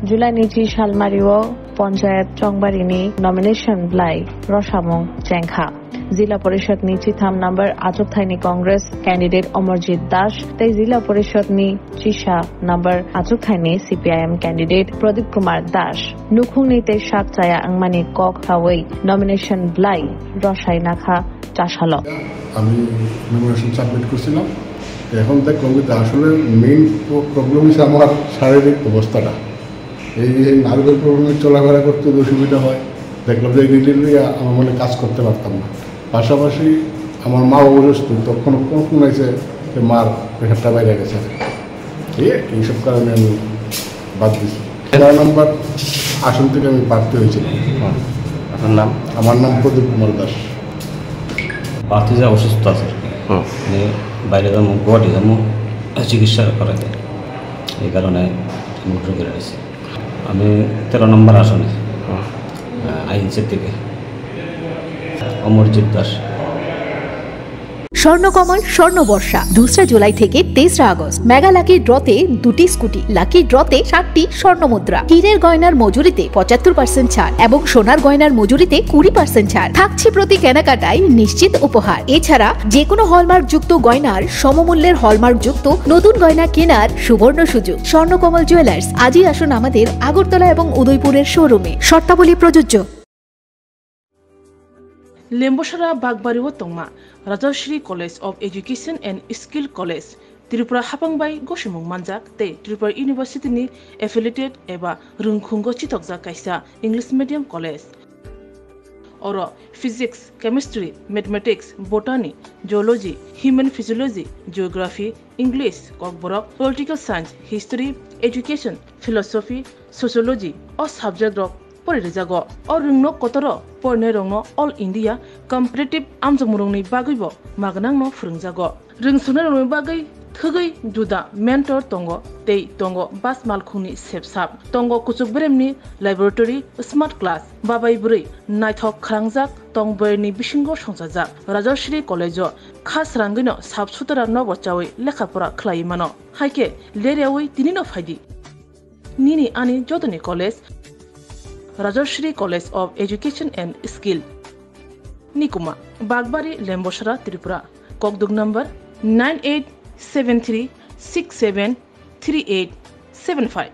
July Nichi Shalmario Ponjayat Chongbarini nomination Blai Roshamong Chengha Zila Porishad Ni Chitham number Achok Thaini Congress candidate Amarjit Dash Te Zila Porishad Ni Chisha number Achok Thaini CPIM candidate Pradip Kumar Dash Nukhung Ni Te Shak Chaya Angmani Kok Hawai nomination Blai Roshai Nakha Chashalo আমি nomination submit করছিলাম এখন দেখলাম যে আসলে main problem হচ্ছে আমার শারীরিক অবস্থাটা এই নার্ভের প্রবলেমে চলাফেরা করতে অসুবিধা হয় দেখলাম যে রিলিফলি আমার মনে কাজ করতে পারতাম না পাশাপাশি আমার মা অসুস্থ তখন কখন হয়েছে যে মার প্রেশারটা বাইরে গেছে এইসব কারণে আমি বাদ দিচ্ছি 11 নম্বর আসন থেকে আমি প্রার্থী হয়েছিলাম। আপনার নাম? আমার নাম প্রদীপ কুমার দাস। প্রার্থী যে অসুস্থ আছে মানে বাইরে যাবো গুয়াহাটি যাবো চিকিৎসা করাতে এই কারণে মুদ্র করে রয়েছে। আমি 13 নম্বর আসনে আইনসি থেকে অমরজিৎ দাস। স্বর্ণকমল স্বর্ণবর্ষা 2 জুলাই থেকে 23 আগস্ট মেগা লাকি ড্রতে 2টি স্কুটি লাকি ড্রতে 7টি স্বর্ণমুদ্রা হীরের গয়নার মজুরিতে 75% ছাড় এবং সোনার গয়নার মজুরিতে 20% ছাড় থাকছে প্রতি কেনাকাটায় নিশ্চিত উপহার। এছাড়া যে কোনো হলমার্ক যুক্ত গয়নার সমমূল্যের হলমার্ক যুক্ত নতুন গয়না কেনার সুবর্ণ সুযোগ। স্বর্ণকমল জুয়েলার্স আজই আসুন আমাদের আগরতলা এবং উদয়পুরের শোরুমে। শর্তাবলী প্রযোজ্য। Lembosara Bagbariwo Tongma Rajashri College of Education and Skill College Tripura Hapangbai Goshimung Manjak Te Tripura University ni affiliated eba Rungkhungo Chitokja Kaisa English Medium College Oro Physics, Chemistry, Mathematics, Botany, Geology, Human Physiology, Geography, English, Kokborok, Political Science, History, Education, Philosophy, Sociology or subject rock Porijago or Rungno Kotoro Pornerongno All India Competitive Amjamurungni Bagibo Magnangno Frungjago Ring Sunarong Bagai Thugai Juda Mentor Tongo Tei Tongo Bas Malkhuni Sepsap Tongo Kuchukbremni Laboratory Smart Class Babai Buri Naithok Krangjak Tongberni Bishingo Songsajak Rajashri College Khas Rangino Sabsutara Nobochawi Lekhapura Klaimano Haike Leriawi Tinino Faidi Nini Ani Jodani College Rajashri College of Education and Skill Nikuma Bagbari Lembosara Tripura Kokdug number 9873673875